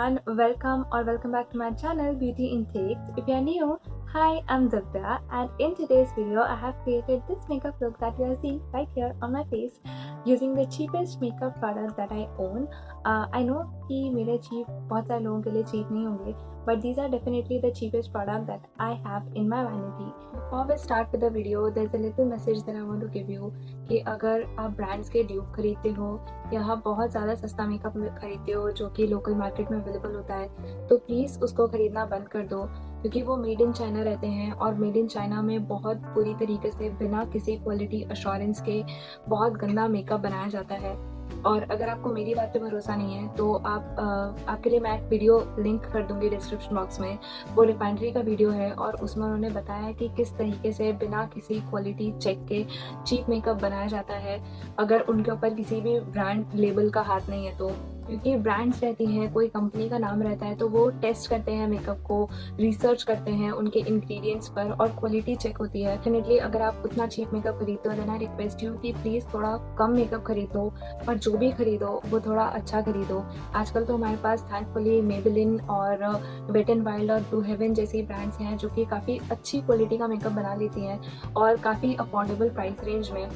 everyone, welcome or welcome back to my channel Beauty Intakes. If you are new, hi, I'm Divya, and in today's video I have created this makeup look that you are seeing right here on my face using the cheapest makeup product that I own. I know कि मेरे cheap बहुत सारे लोगों के लिए cheap नहीं होंगे, but these are definitely the cheapest product that I have in my vanity. Before we start with the video, there's a little message that I want to give you कि अगर आप ब्रांड्स के dupe खरीदते हो या आप बहुत ज़्यादा सस्ता मेकअप खरीदते हो जो कि लोकल मार्केट में अवेलेबल होता है, तो प्लीज़ उसको ख़रीदना बंद कर दो, क्योंकि वो मेड इन चाइना रहते हैं और मेड इन चाइना में बहुत बुरी तरीके से बिना किसी क्वालिटी अश्योरेंस के बहुत गंदा मेकअप बनाया जाता है। और अगर आपको मेरी बात पे भरोसा नहीं है तो आपके लिए मैं एक वीडियो लिंक कर दूंगी डिस्क्रिप्शन बॉक्स में। वो रिफाइनरी का वीडियो है और उसमें उन्होंने बताया कि किस तरीके से बिना किसी क्वालिटी चेक के चीप मेकअप बनाया जाता है अगर उनके ऊपर किसी भी ब्रांड लेबल का हाथ नहीं है तो। क्योंकि ब्रांड्स रहती हैं, कोई कंपनी का नाम रहता है तो वो टेस्ट करते हैं मेकअप को, रिसर्च करते हैं उनके इंग्रेडिएंट्स पर और क्वालिटी चेक होती है। डेफिनेटली अगर आप उतना चीप मेकअप खरीदते हो देन आई रिक्वेस्ट यू कि प्लीज़ थोड़ा कम मेकअप खरीदो, पर जो भी खरीदो वो थोड़ा अच्छा खरीदो। आजकल तो हमारे पास थैंकफुली मेबेलिन और वेट एंड वाइल्ड और ब्लू हेवन जैसी ब्रांड्स हैं जो कि काफ़ी अच्छी क्वालिटी का मेकअप बना लेती हैं और काफ़ी अफोर्डेबल प्राइस रेंज में।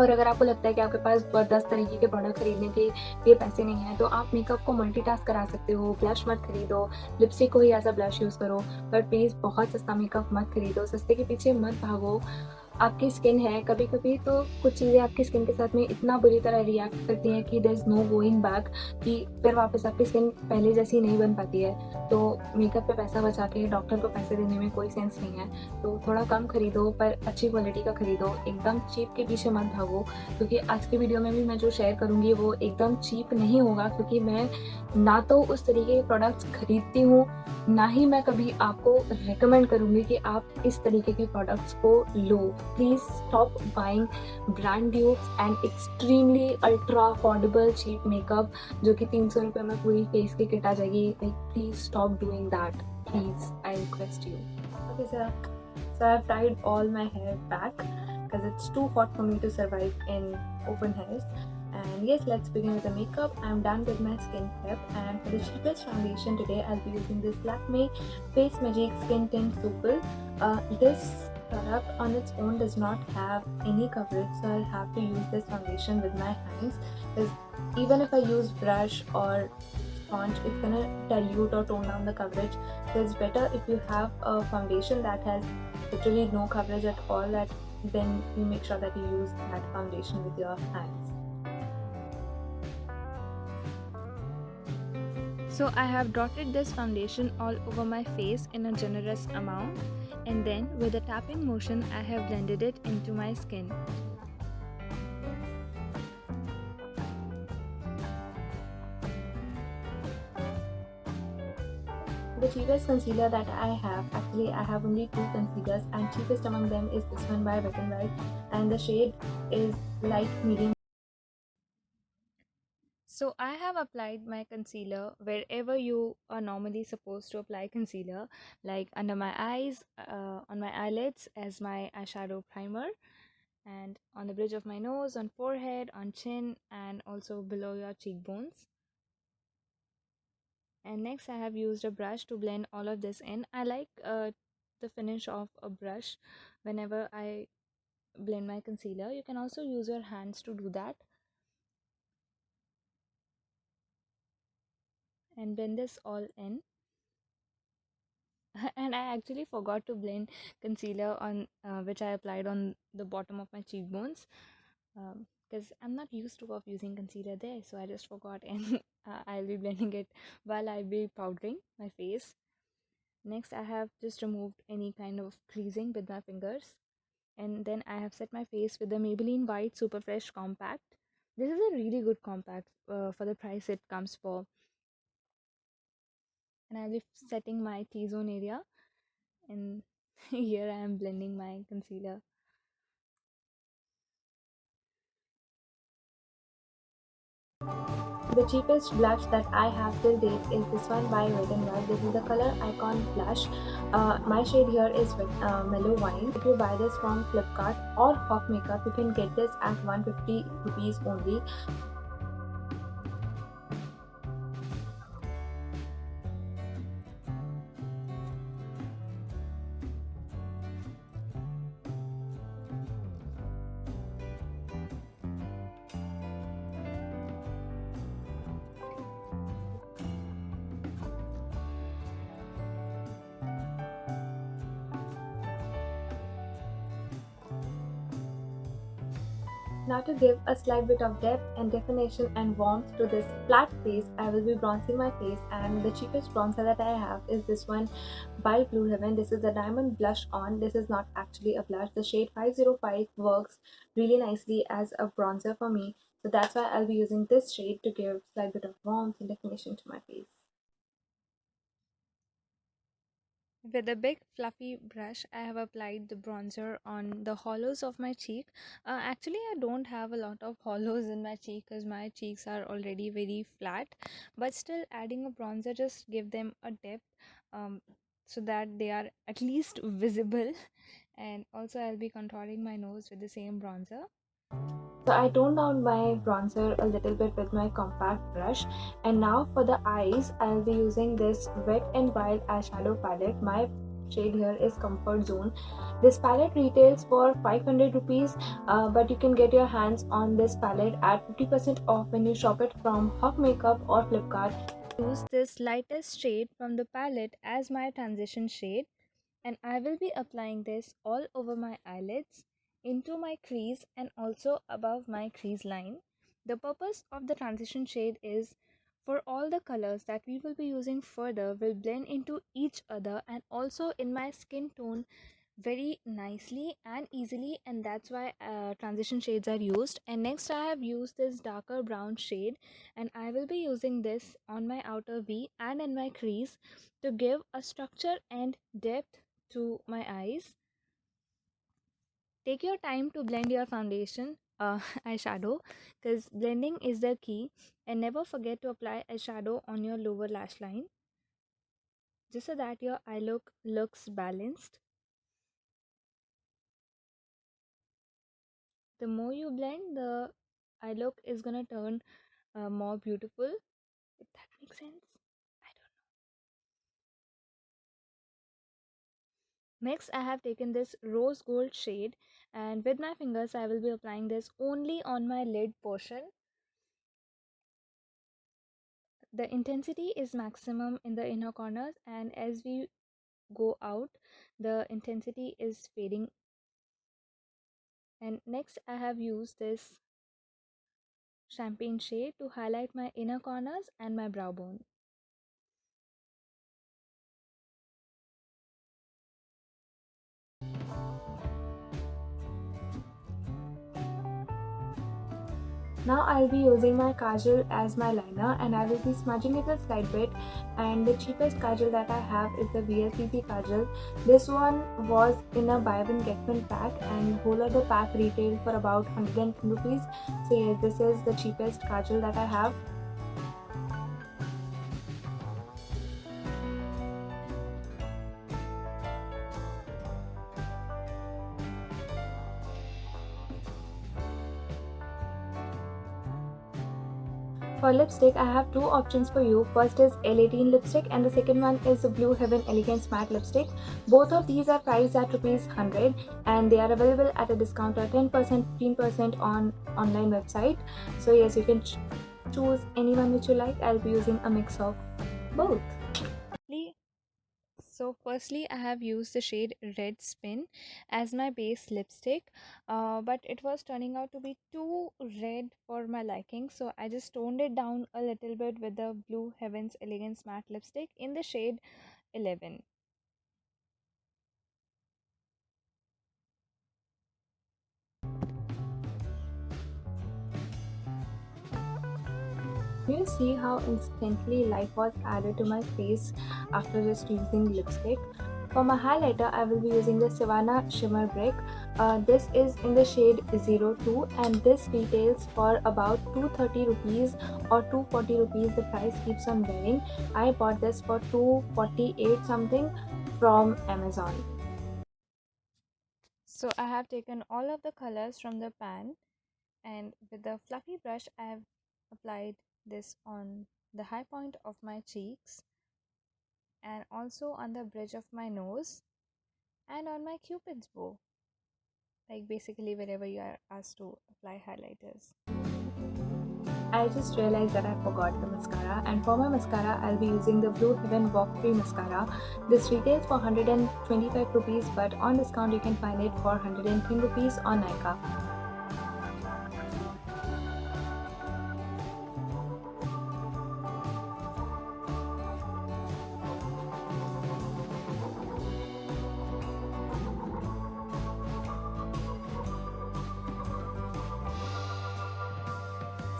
और अगर आपको लगता है कि आपके पास 10 तरीके के प्रोडक्ट खरीदने के लिए पैसे नहीं हैं तो आप मेकअप को मल्टीटास्क करा सकते हो। ब्लश मत खरीदो, लिपस्टिक को ही एज अ ब्लश यूज़ करो, पर प्लीज़ बहुत सस्ता मेकअप मत खरीदो, सस्ते के पीछे मत भागो। आपकी स्किन है, कभी कभी तो कुछ चीज़ें आपकी स्किन के साथ में इतना बुरी तरह रिएक्ट करती हैं कि there is no going back, कि फिर वापस आपकी स्किन पहले जैसी नहीं बन पाती है। तो मेकअप पे पैसा बचा के डॉक्टर को पैसे देने में कोई सेंस नहीं है। तो थोड़ा कम खरीदो पर अच्छी क्वालिटी का खरीदो, एकदम चीप के पीछे मत भागो। क्योंकि आज की वीडियो में भी मैं जो शेयर करूँगी वो एकदम चीप नहीं होगा, क्योंकि मैं ना तो उस तरीके के प्रोडक्ट्स खरीदती हूँ, ना ही मैं कभी आपको रिकमेंड करूँगी कि आप इस तरीके के प्रोडक्ट्स को लो। Please stop buying brand dupes and extremely ultra affordable cheap makeup जो कि 300 रुपये में पूरी फेस की किट आ जाएगी। Like please stop doing that, please, I request you. Okay, so I've tied all my hair back because it's too hot for me to survive in open hairs. And yes, let's begin with the makeup. I'm done with my skin prep, and for the cheapest foundation today I'll be using this Lakme Face Magic Skin Tint Supple. This product on its own does not have any coverage, so I'll have to use this foundation with my hands, because even if I use brush or sponge, it's gonna dilute or tone down the coverage. So it's better if you have a foundation that has literally no coverage at all, that then you make sure that you use that foundation with your hands. So I have dotted this foundation all over my face in a generous amount, and then with a tapping motion I have blended it into my skin. The cheapest concealer that I have, actually I have only 2 concealers, and cheapest among them is this one by Wet n Wild, and the shade is light medium. So I have applied my concealer wherever you are normally supposed to apply concealer, like under my eyes, on my eyelids as my eyeshadow primer, and on the bridge of my nose, on forehead, on chin, and also below your cheekbones. And next I have used a brush to blend all of this in. I like the finish of a brush whenever I blend my concealer. You can also use your hands to do that and blend this all in. And I actually forgot to blend concealer on which I applied on the bottom of my cheekbones, because I'm not used to of using concealer there, so I just forgot. And I'll be blending it while I'll be powdering my face. Next I have just removed any kind of creasing with my fingers, and then I have set my face with the Maybelline White Super Fresh Compact. This is a really good compact for the price it comes for. And I'll be setting my T-zone area, and here I am blending my concealer. The cheapest blush that I have till date is this one by Wet n Wild. This is the color Icon blush. My shade here is Mellow Wine. If you buy this from Flipkart or Hawk Makeup, you can get this at 150 rupees only. Now to give a slight bit of depth and definition and warmth to this flat face, I will be bronzing my face, and the cheapest bronzer that I have is this one by Blue Heaven. This is the Diamond Blush On. This is not actually a blush. The shade 505 works really nicely as a bronzer for me. So that's why I'll be using this shade to give a slight bit of warmth and definition to my face. With a big fluffy brush, I have applied the bronzer on the hollows of my cheek. Actually, I don't have a lot of hollows in my cheek because my cheeks are already very flat. But still, adding a bronzer just give them a depth, um, so that they are at least visible. And also, I'll be contouring my nose with the same bronzer. So I toned down my bronzer a little bit with my compact brush, and now for the eyes I'll be using this Wet n Wild eyeshadow palette. My shade here is Comfort Zone. This palette retails for 500 rupees, but you can get your hands on this palette at 50% off when you shop it from Hawk Makeup or Flipkart. Use this lightest shade from the palette as my transition shade, and I will be applying this all over my eyelids, into my crease, and also above my crease line. The purpose of the transition shade is for all the colors that we will be using further will blend into each other and also in my skin tone very nicely and easily, and that's why transition shades are used. And next I have used this darker brown shade, and I will be using this on my outer V and in my crease to give a structure and depth to my eyes. Take your time to blend your foundation eyeshadow, because blending is the key, and never forget to apply eyeshadow on your lower lash line just so that your eye look looks balanced. The more you blend, the eye look is gonna turn more beautiful, if that makes sense. I don't know. Next I have taken this rose gold shade, and with my fingers I will be applying this only on my lid portion. The intensity is maximum in the inner corners, and as we go out the intensity is fading. And next I have used this champagne shade to highlight my inner corners and my brow bone. Now I'll be using my kajal as my liner, and I will be smudging it a slight bit, and the cheapest kajal that I have is the VLCC kajal. This one was in a buy one get one pack, and whole of the pack retailed for about 110 rupees. So yes, this is the cheapest kajal that I have. For lipstick, I have two options for you. First is L18 lipstick, and the second one is the Blue Heaven Elegance Matte lipstick. Both of these are priced at rupees 100, and they are available at a discount of 10%, 15% on online website. So yes, you can choose any one which you like. I'll be using a mix of both. So firstly I have used the shade Red Spin as my base lipstick, but it was turning out to be too red for my liking, so I just toned it down a little bit with the Blue Heavens Elegance Matte lipstick in the shade 11. Do you see how instantly life was added to my face after just using lipstick? For my highlighter, I will be using the Savannah Shimmer Brick. This is in the shade 02, and this retails for about 230 rupees or 240 rupees. The price keeps on varying. I bought this for 248 something from Amazon. So I have taken all of the colors from the pan, and with the fluffy brush I have applied this on the high point of my cheeks, and also on the bridge of my nose, and on my cupid's bow, like basically wherever you are asked to apply highlighters. I just realized that I forgot the mascara, and for my mascara I'll be using the Blue Heaven Walk Free Mascara. This retails for 125 rupees, but on discount you can find it for 110 rupees on Nykaa.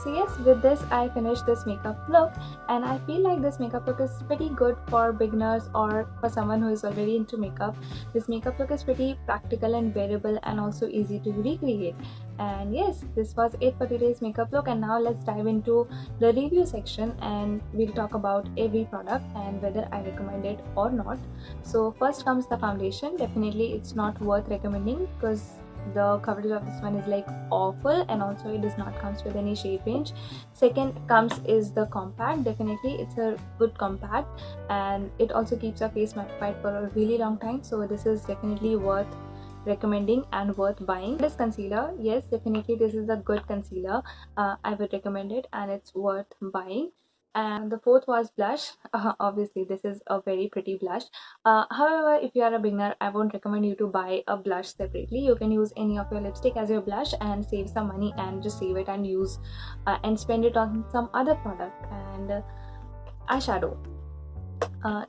So yes, with this I finished this makeup look, and I feel like this makeup look is pretty good for beginners or for someone who is already into makeup. This makeup look is pretty practical and wearable and also easy to recreate. And yes, this was it for today's makeup look, and now let's dive into the review section and we'll talk about every product and whether I recommend it or not. So first comes the foundation. Definitely it's not worth recommending because the coverage of this one is like awful, and also it does not comes with any shade range. Second comes is the compact. Definitely it's a good compact, and it also keeps your face mattified for a really long time, so this is definitely worth recommending and worth buying. This concealer, yes, definitely this is a good concealer. I would recommend it and it's worth buying. And the fourth was blush. Obviously this is a very pretty blush. However, if you are a beginner, I won't recommend you to buy a blush separately. You can use any of your lipstick as your blush and save some money and just save it and use and spend it on some other product. And eyeshadow.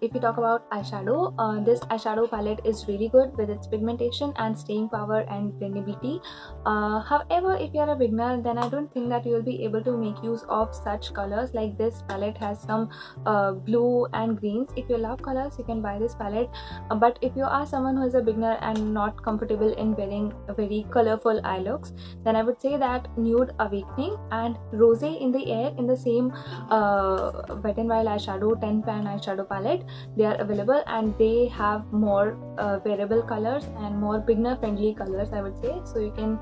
If we talk about eyeshadow, this eyeshadow palette is really good with its pigmentation and staying power and blendability. However, if you are a beginner, then I don't think that you will be able to make use of such colors. Like this palette has some blue and greens. If you love colors, you can buy this palette. But if you are someone who is a beginner and not comfortable in wearing very colorful eye looks, then I would say that Nude Awakening and Rose in the Air in the same Wet n Wild eyeshadow 10 pan eyeshadow palette, they are available and they have more wearable colors and more beginner friendly colors, I would say, so you can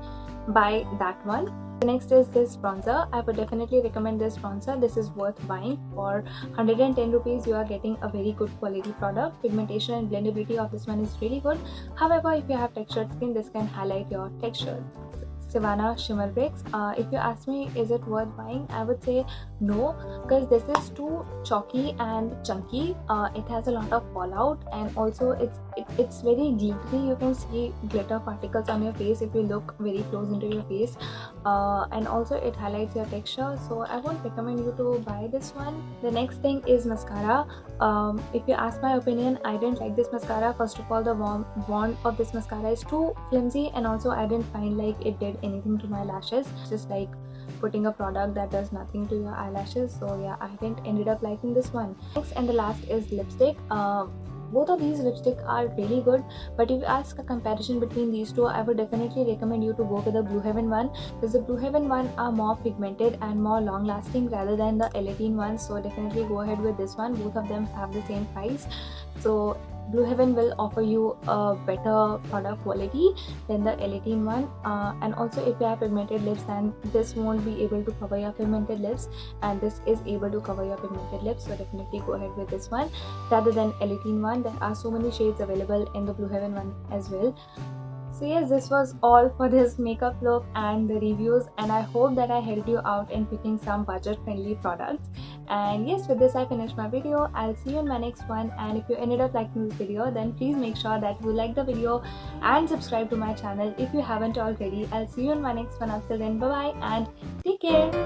buy that one. The next is this bronzer. I would definitely recommend this bronzer. This is worth buying. For 110 rupees you are getting a very good quality product. Pigmentation and blendability of this one is really good. However, if you have textured skin, this can highlight your texture. Savannah Shimmer Bricks. If you ask me, is it worth buying? I would say no, because this is too chalky and chunky. It has a lot of fallout, and also it's very glittery. You can see glitter particles on your face if you look very close into your face, and also it highlights your texture. So I won't recommend you to buy this one. The next thing is mascara. If you ask my opinion, I didn't like this mascara. First of all, the wand of this mascara is too flimsy, and also I didn't find like it did anything to my lashes. It's just like putting a product that does nothing to your eyelashes. So yeah, I didn't ended up liking this one. Next and the last is lipstick. Both of these lipstick are really good, but if you ask a comparison between these two, I would definitely recommend you to go with the Blue Heaven one, because the Blue Heaven one are more pigmented and more long lasting rather than the L18 one. So definitely go ahead with this one. Both of them have the same price, so Blue Heaven will offer you a better product quality than the L18 one. And also if you have pigmented lips, then this won't be able to cover your pigmented lips, and this is able to cover your pigmented lips, so definitely go ahead with this one rather than L18 one. There are so many shades available in the Blue Heaven one as well. So yes, this was all for this makeup look and the reviews, and I hope that I helped you out in picking some budget friendly products. And yes, with this I finished my video. I'll see you in my next one, and if you ended up liking this video, then please make sure that you like the video and subscribe to my channel if you haven't already. I'll see you in my next one. Until then, bye bye and take care.